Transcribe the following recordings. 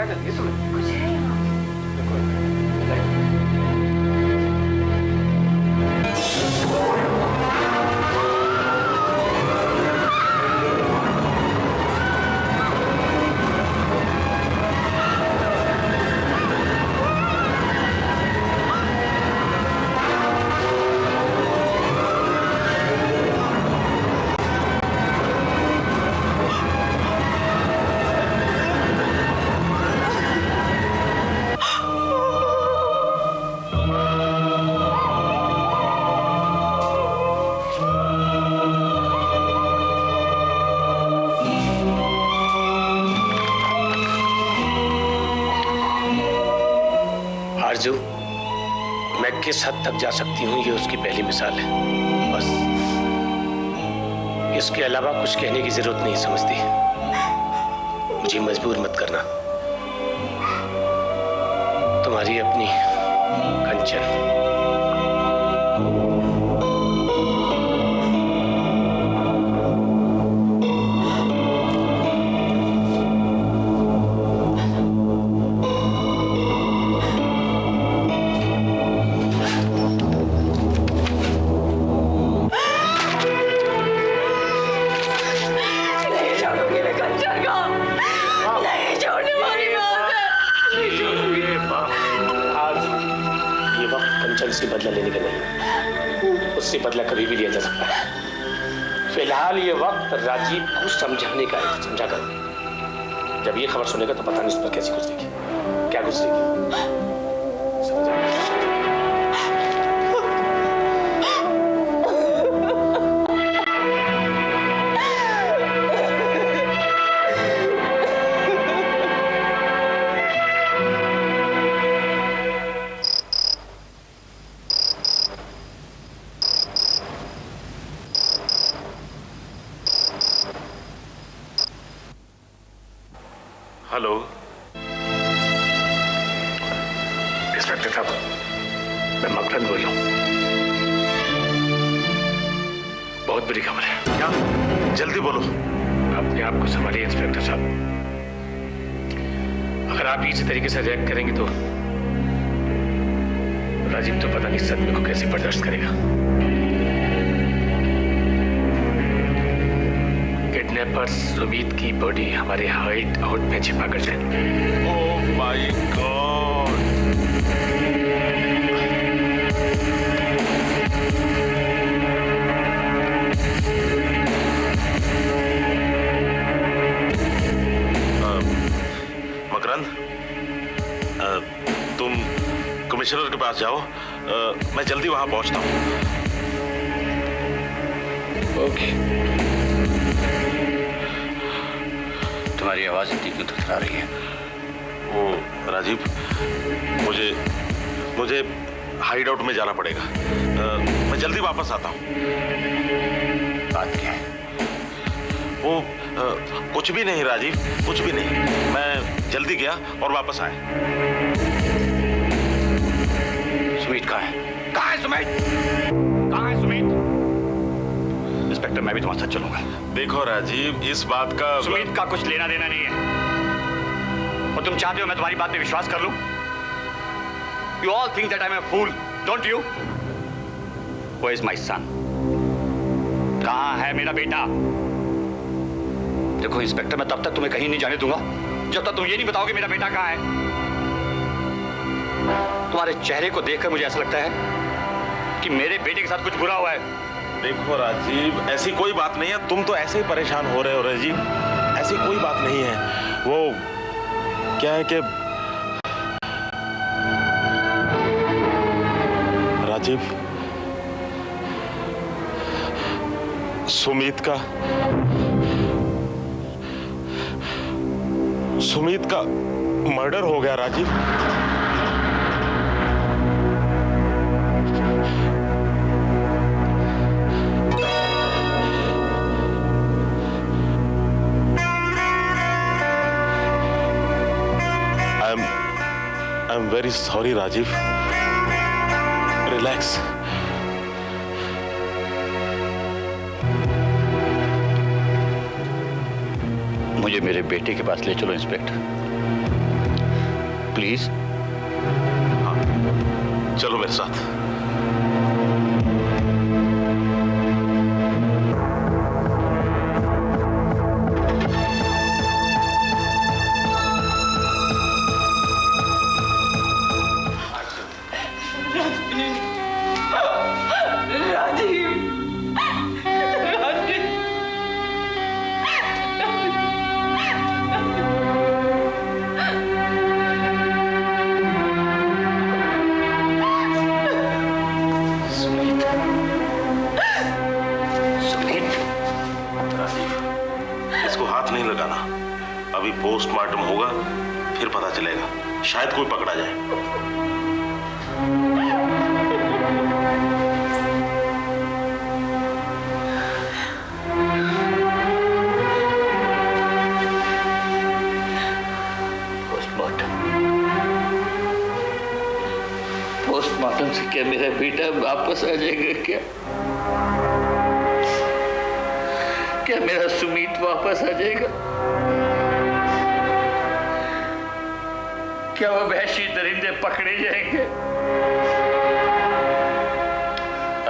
क्या करती है सुमित? कुछ है यहाँ। आरजू, मैं किस हद तक जा सकती हूँ ये उसकी पहली मिसाल है, बस। इसके अलावा कुछ कहने की जरूरत नहीं समझती। मुझे मजबूर मत करना। तुम्हारी अपनी कंचन। कंचन से बदला लेने का नहीं, उससे बदला कभी भी लिया जा सकता है। फिलहाल ये वक्त राजीव को समझाने का है, समझा कर। जब ये खबर सुनेगा तो पता नहीं उस पर कैसी गुजरेगी, क्या गुजरेगी। समझा? हेलो इंस्पेक्टर साहब, मैं मकरंद बोल रहा हूँ। बहुत बड़ी खबर है। क्या? जल्दी बोलो। अपने आप को संभालिए इंस्पेक्टर साहब। अगर आप इसी तरीके से रिएक्ट करेंगे तो राजीव तो पता नहीं सदमे को कैसे बर्दाश्त करेगा। किडनैपर्स सुमित की बॉडी हमारे हाइड आउट में छिपा कर जाएंगे। Oh my God. मकरंद, तुम कमिश्नर के पास जाओ, मैं जल्दी वहां पहुंचता हूं। ओके। तुम्हारी आवाज इतनी क्यों थरथरा रही है? वो राजीव, मुझे हाइड आउट में जाना पड़ेगा। मैं जल्दी वापस आता हूँ। बात क्या है? वो कुछ भी नहीं राजीव, कुछ भी नहीं। मैं जल्दी गया और वापस आया। सुमित कहाँ है? कहाँ है सुमित? कहाँ है सुमित? इंस्पेक्टर, मैं भी तुम्हारे साथ चलूंगा। देखो राजीव, इस बात का सुमित का कुछ लेना देना नहीं है। और तुम चाहते हो मैं तुम्हारी बात पे विश्वास कर लूं? You all think that I'm a fool, don't you? Where is my son? कहाँ है मेरा बेटा? देखो इंस्पेक्टर, मैं तब तक तुम्हें कहीं नहीं जाने दूंगा जब तक तुम ये नहीं बताओगे मेरा बेटा कहाँ है। तुम्हारे चेहरे को देखकर मुझे ऐसा लगता है कि मेरे बेटे के साथ कुछ बुरा हुआ है। देखो राजीव, ऐसी कोई बात नहीं है। तुम तो ऐसे ही परेशान हो रहे हो राजीव। ऐसी कोई बात नहीं है। वो क्या है कि राजीव, सुमित का मर्डर हो गया Rajiv. I'm very sorry Rajiv. Relax. मुझे मेरे बेटे के पास ले चलो इंस्पेक्टर। प्लीज। हाँ, चलो मेरे साथ। अभी पोस्टमार्टम होगा, फिर पता चलेगा, शायद कोई पकड़ा जाए। पोस्टमार्टम से क्या मेरा बेटा वापस आ जाएगा? क्या मेरा सुमित वापस आ जाएगा? क्या वो वहशी दरिंदे पकड़े जाएंगे?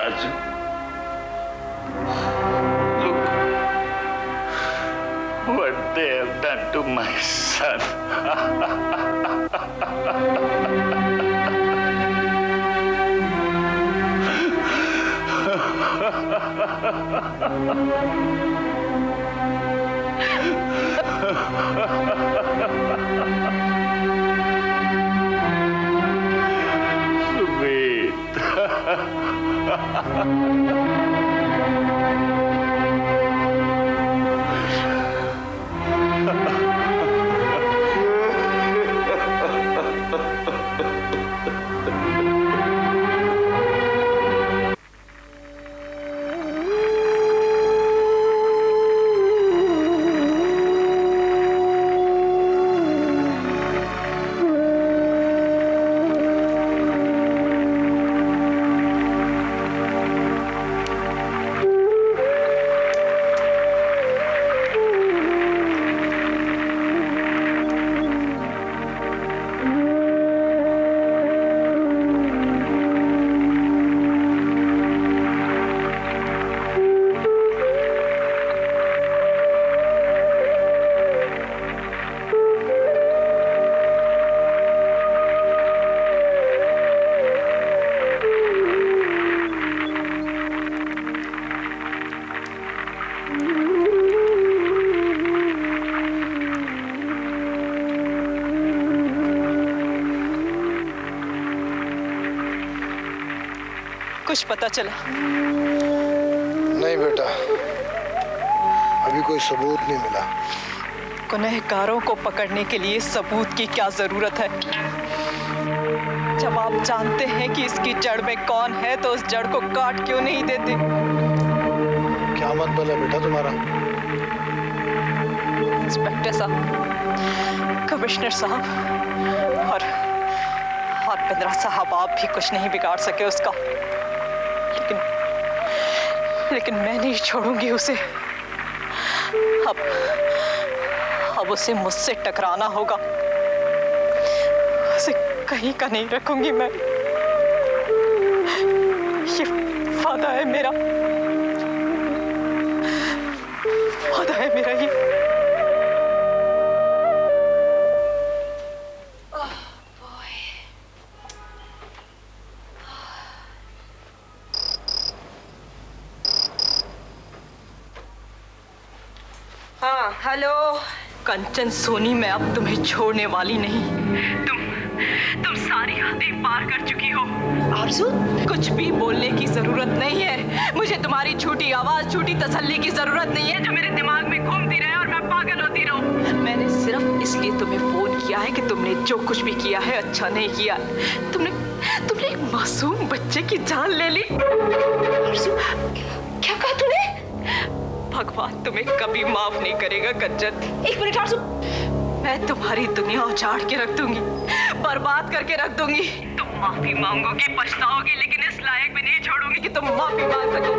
आरज़ू, look what they have done to my son. कुछ पता चला? नहीं बेटा, अभी कोई सबूत नहीं मिला। गुनहगारों को पकड़ने के लिए सबूत की क्या जरूरत है? जब आप जानते हैं कि इसकी जड़ में कौन है तो उस जड़ को काट क्यों नहीं देते? क्या मतलब है बेटा तुम्हारा? इंस्पेक्टर साहब, कमिश्नर साहब और बिंद्रा साहब, आप भी कुछ नहीं बिगाड़ सके उसका, लेकिन मैं नहीं छोड़ूंगी उसे। अब उसे मुझसे टकराना होगा, उसे कहीं का नहीं रखूंगी मैं। ये वादा है मेरा, वादा है मेरा ये। हाँ, हेलो कंचन सोनी, मैं अब तुम्हें छोड़ने वाली नहीं। तुम सारी हदें पार कर चुकी हो। आरज़ू, कुछ भी बोलने की जरूरत नहीं है। मुझे तुम्हारी झूठी आवाज, झूठी तसल्ली की जरूरत नहीं है जो मेरे दिमाग में घूमती रहे और मैं पागल होती रहूं। मैंने सिर्फ इसलिए तुम्हें फोन किया है कि तुमने जो कुछ भी किया है अच्छा नहीं किया। तुमने एक मासूम बच्चे की जान ले ली। आरज़ू, क्या कहा तूने? भगवान तुम्हें कभी माफ नहीं करेगा कंचन। एक मिनट आरज़ू, मैं तुम्हारी दुनिया उजाड़ के रख दूंगी, बर्बाद करके रख दूंगी। तुम माफी मांगोगी, पछताओगी, लेकिन इस लायक भी नहीं छोड़ूंगी कि तुम माफी मांग सको।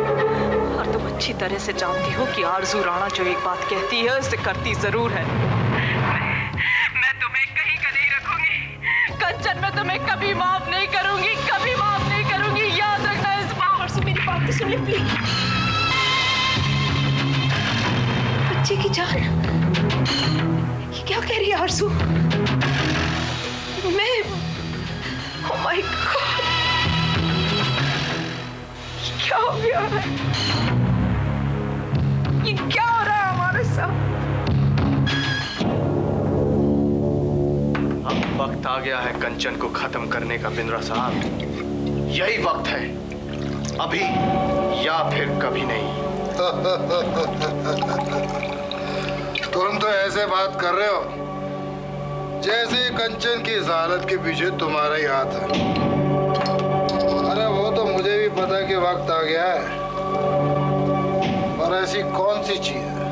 और तुम अच्छी तरह से जानती हो कि आरज़ू राणा जो एक बात कहती है उसे करती जरूर है। मैं तुम्हें कहीं का नहीं रखूंगी। मैं तुम्हें कभी माफ नहीं करूंगी, कभी माफ नहीं करूंगी, याद रखना इस बात। आरज़ू मेरी बात तो सुन ले प्लीज। बच्चे की जान, ये क्या कह रही है आरज़ू? मैं ओह माय गॉड, क्या हो गया है? ये क्या हो रहा है हमारे साथ? अब वक्त आ गया है कंचन को खत्म करने का बिंद्रा साहब। यही वक्त है, अभी या फिर कभी नहीं। तुम तो ऐसे बात कर रहे हो जैसे कंचन की इस हालत के पीछे तुम्हारा ही हाथ है। अरे वो तो मुझे भी पता कि वक्त आ गया है, पर ऐसी कौन सी चीज है,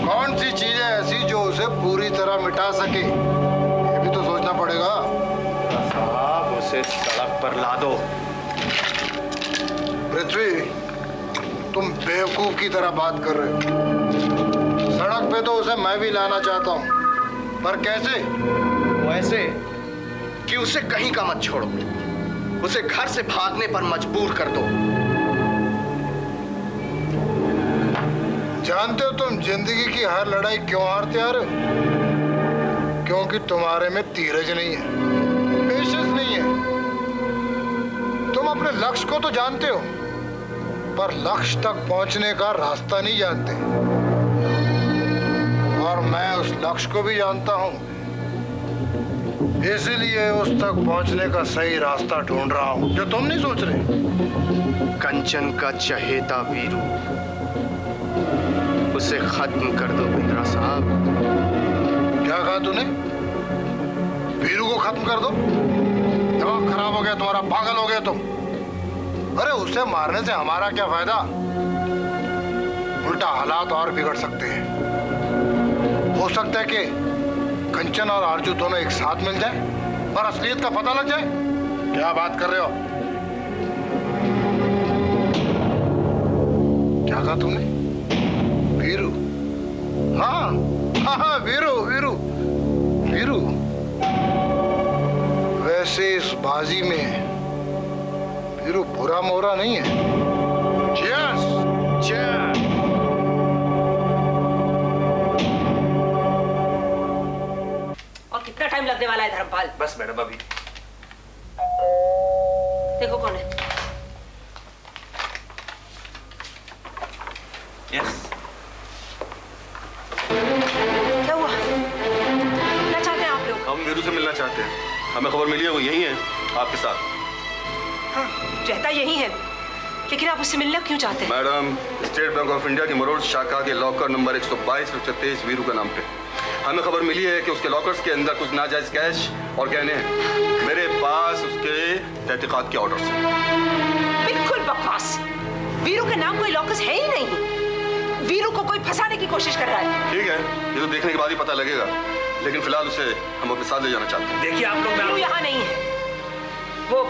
कौन सी चीज है ऐसी जो उसे पूरी तरह मिटा सके, ये भी तो सोचना पड़ेगा। साहब उसे सड़क पर ला दो। पृथ्वी, तुम बेवकूफ की तरह बात कर रहे हो। सड़क पे तो उसे मैं भी लाना चाहता हूँ, पर कैसे? वो ऐसे कि उसे कहीं का मत छोड़ो, उसे घर से भागने पर मजबूर कर दो। जानते हो तुम जिंदगी की हर लड़ाई क्यों हारते आ रहे हो? क्योंकि तुम्हारे में धीरज नहीं है, पेशेंस नहीं है। तुम अपने लक्ष्य को तो जानते हो, पर लक्ष्य तक पहुंचने का रास्ता नहीं जानते। और मैं उस लक्ष्य को भी जानता हूं, इसलिए उस तक पहुंचने का सही रास्ता ढूंढ रहा हूं, जो तुम नहीं सोच रहे। कंचन का चहेता वीरू, उसे खत्म कर दो बिंद्रा साहब। क्या कहा तूने? वीरू को खत्म कर दो? दिमाग खराब हो गया तुम्हारा, पागल हो गए तुम। अरे उसे मारने से हमारा क्या फायदा? उल्टा हालात और बिगड़ सकते हैं। हो सकता है कि कंचन और आरजू दोनों एक साथ मिल जाए और असलियत का पता लग जाए। क्या बात कर रहे हो? क्या कहा तुमने? वीरू? हाँ हाँ हाँ, वीरू वीरू वीरू। वैसे इस बाजी में वीरू बुरा मोरा नहीं है। Cheers! Cheers! और कितना टाइम लगने वाला है धर्मपाल? बस मैडम अभी। देखो कौन है। यस। क्या हुआ? क्या चाहते हैं आप लोग? हम वीरू से मिलना चाहते हैं। हमें खबर मिली है वो यही है आपके साथ। हाँ, रहता यही है, लेकिन आप उससे मिलना क्यों चाहते हैं? Madam, state bank of India की मरोड़ शाखा के लॉकर नंबर 122-123 वीरू के नाम पे हमें खबर मिली है कि उसके लॉकर्स के अंदर कुछ नाजायज कैश और गहने हैं। मेरे पास उसके तहकीकात के ऑर्डर्स हैं। बिल्कुल बकवास। वीरू के नाम कोई लॉकर्स है ही नहीं। वीरू को कोई फंसाने की कोशिश कर रहा है। ठीक है, ये तो देखने के बाद ही पता लगेगा, लेकिन फिलहाल उसे हम अपने साथ ले जाना चाहते हैं। देखिए आप लोग, वीरू यहाँ नहीं है। वो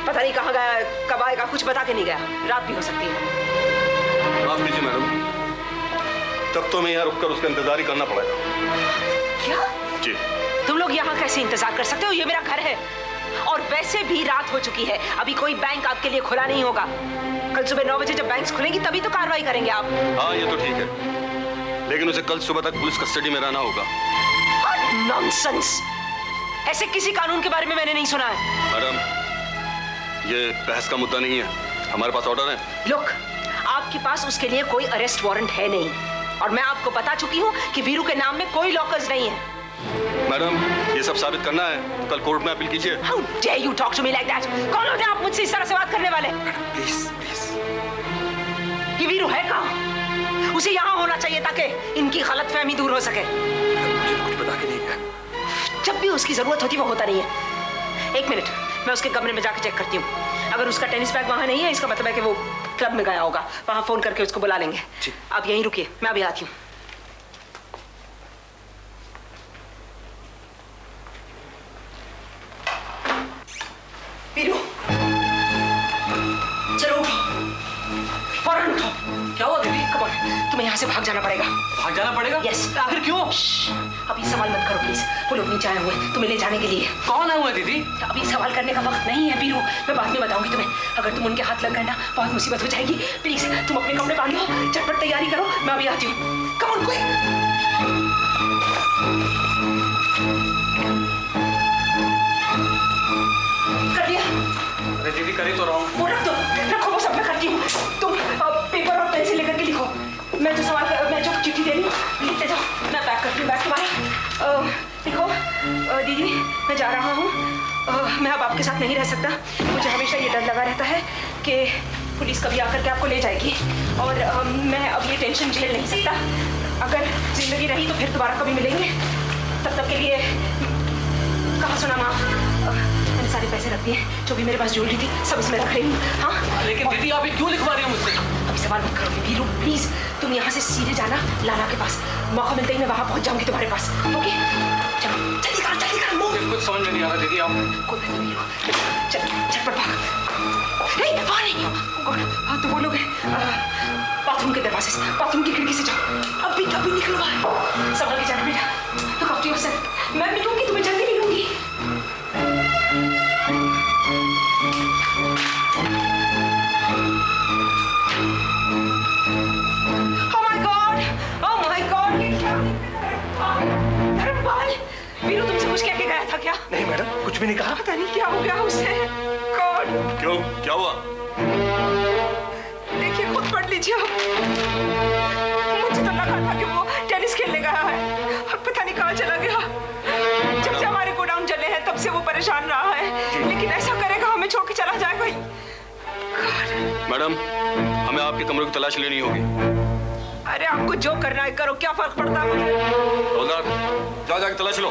पता नहीं कहाँ गया, कब आएगा, कुछ बता के नहीं गया। रात भी हो सकती है। माफ कीजिए मैडम, तब तो हमें यहाँ रुककर उसका इंतजार ही करना पड़ेगा। क्या? जी। तुम लोग यहाँ कैसे इंतजार कर सकते हो? ये मेरा घर है, और वैसे भी रात हो चुकी है। अभी कोई बैंक आपके लिए खुला नहीं होगा। कल सुबह 9 बजे जब बैंक खुलेंगी तभी तो कार्रवाई करेंगे आप। हाँ ये तो ठीक है, लेकिन उसे कल सुबह तक पुलिस कस्टडी में रहना होगा। नॉनसेंस! ऐसे किसी कानून के बारे में मैंने नहीं सुना है। मैडम, ये बहस का मुद्दा नहीं है, हमारे पास ऑर्डर है। लुक, आपके पास उसके लिए कोई अरेस्ट वारंट है नहीं, और मैं आपको बता चुकी हूँ कि वीरू के नाम में कोई लॉकर्स नहीं है। मैडम, ये सब साबित करना है तो कल कोर्ट में अपील कीजिए। How dare you talk to me like that? कौन होते हैं आप मुझसे इस तरह से बात करने वाले? Please please. ये वीरू है कहाँ? उसे यहाँ होना चाहिए ताकि इनकी गलतफहमी दूर हो सके। मुझे कुछ बता के नहीं गया। जब भी उसकी जरूरत होती वो होता नहीं है। एक मिनट, मैं उसके कमरे में जाकर चेक करती हूँ। अगर उसका टेनिस बैग वहाँ नहीं है, इसका मतलब है कि वो क्लब में गया होगा। वहाँ फोन करके उसको बुला लेंगे। आप यहीं रुकिए, मैं अभी आती हूँ। वीरू, चलो उठो, फौरन उठो। क्या हुआ दीदी? कम ऑन, तुम्हें यहाँ से भाग जाना पड़ेगा। भाग जाना पड़ेगा? यस। आखिर क्यों? अभी सवाल मत करो प्लीज। वो लोग नीचे आए हुए तुम्हें ले जाने के लिए। कौन आए हुए दीदी? अभी सवाल करने का वक्त नहीं है वीरू, मैं बाद में बताऊंगी तुम्हें। अगर तुम उनके हाथ लग गए ना बहुत मुसीबत हो जाएगी। प्लीज तुम अपने कपड़े बांध लो, झटपट तैयारी करो, मैं अभी आती हूँ। Come on quick. कर लिया? अरे दीदी कर ही तो रहा हूँ। वो रख दो, रखो, वो सब मैं करती हूँ। तुम पेपर और पेंसिल लेकर के लिखो। मैं जो चिट्ठी दे रही हूँ लिखते जाओ, मैं पैक करती हूँ बैग तुम्हारा। लिखो। दीदी मैं जा रहा हूँ, मैं अब आपके साथ नहीं रह सकता। मुझे हमेशा ये डर लगा रहता है कि पुलिस कभी आकर के आपको ले जाएगी, और मैं अब ये टेंशन झेल नहीं सकता। अगर जिंदगी रही तो फिर दोबारा कभी मिलेंगे, तब तक के लिए कहाँ सुना माँ। मैंने सारे पैसे रख दिए, जो भी मेरे पास ज्वेलरी थी सब इसमें रख रही हूँ। हाँ लेकिन दीदी आप ये क्यों लिखवा रही हो मुझसे? अभी सवाल मत करो वीरू प्लीज। तुम यहाँ से सीधे जाना लाला के पास, मौका मिलते ही मैं वहाँ पहुँच जाऊंगी तुम्हारे पास। ओके चलो जल्दी करो मूव। कुछ समझ में नहीं आ रहा दीदी। आप कोई बात नहीं वीरू, चल झटपट भाग। नहीं वहाँ नहीं, हाँ तो वो लोग बाथरूम के दरवाजे से, बाथरूम की खिड़की से जाओ। अभी निकलो बाहर, संभल के जाना बेटा। Look after yourself. मैं मिलूंगी तुम्हें, जल्दी मिलूंगी। वीरू तुमसे कुछ कह के गया था क्या? नहीं मैडम, कुछ भी नहीं कहा। पता नहीं क्या हो गया उसे। गॉड क्यों, क्या हुआ? देखिए खुद पढ़ लीजिए आप। मुझे तो लगा था कि वो टेनिस खेलने गया है, और पता नहीं कहाँ चला गया। जब से हमारे गोडाउन जले हैं तब से वो परेशान रहा है, लेकिन ऐसा करेगा हमें छोड़ के चला जाएगा ही। मैडम हमें आपके कमरे की तलाश लेनी होगी। अरे आपको जो करना है करो, क्या फर्क पड़ता है मुझे। जाके तलाश लो।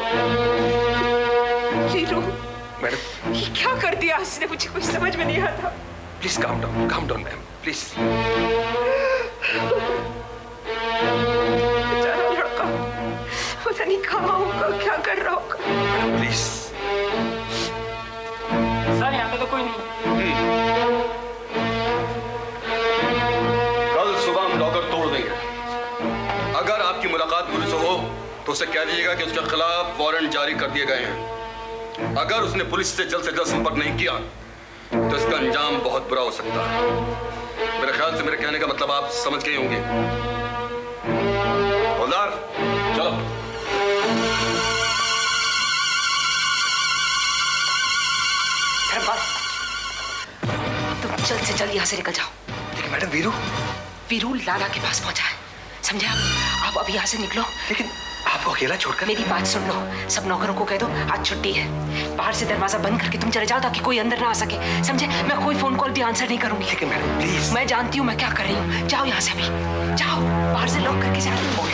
वीरू मैडम ये क्या कर दिया इसने, मुझे कुछ समझ में नहीं आता। Please calm down ma'am please. बेचारा लड़का पता नहीं कहाँ होगा, क्या कर रहा होगा। प्लीज सर यहाँ पे तो कोई नहीं। कल सुबह हम लॉकर तोड़ देंगे। अगर आपकी मुलाकात पुलिस से हो तो उसे कह दीजिएगा कि उसके खिलाफ वारंट जारी कर दिए गए हैं। अगर उसने पुलिस से जल्द संपर्क नहीं किया तो इसका अंजाम बहुत बुरा हो सकता है। मेरे ख्याल से मेरे कहने का मतलब आप समझ गए होंगे। हवलदार चलो। तुम जल्द से जल्द यहाँ से निकल जाओ। लेकिन मैडम वीरू लाला के पास पहुंचा है, समझे आप अब यहाँ से निकलो। लेकिन आपको अकेला छोड़कर। मेरी बात सुन लो, सब नौकरों को कह दो आज छुट्टी है। बाहर से दरवाजा बंद करके तुम चले जाओ ताकि कोई अंदर ना आ सके, समझे। मैं कोई फोन कॉल भी आंसर नहीं करूंगी। लेकिन मैडम प्लीज। मैं जानती हूँ मैं क्या कर रही हूँ। जाओ यहाँ से अभी, जाओ बाहर से लॉक करके जाओ।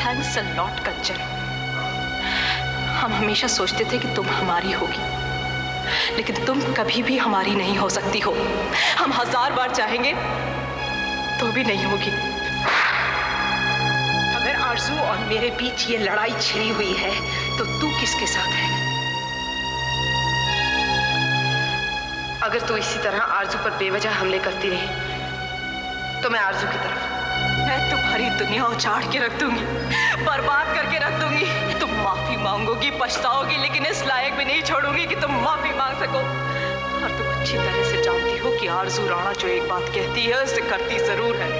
Thanks a lot, कंचन। हम हमेशा सोचते थे कि तुम हमारी होगी, लेकिन तुम कभी भी हमारी नहीं हो सकती हो। हम 1000 बार चाहेंगे तो भी नहीं होगी। अगर आरज़ू और मेरे बीच ये लड़ाई छिड़ी हुई है तो तू किसके साथ है? अगर तू इसी तरह आरज़ू पर बेवजह हमले करती रही तो मैं आरज़ू की तरफ। मैं तुम्हारी दुनिया उजाड़ के रख दूंगी, बर्बाद करके रख दूंगी। तुम माफी मांगोगी, पछताओगी, लेकिन इस लायक भी नहीं छोड़ूंगी कि तुम माफी मांग सको। और तुम अच्छी तरह से जानती हो कि आरज़ू राणा जो एक बात कहती है उसे करती जरूर है।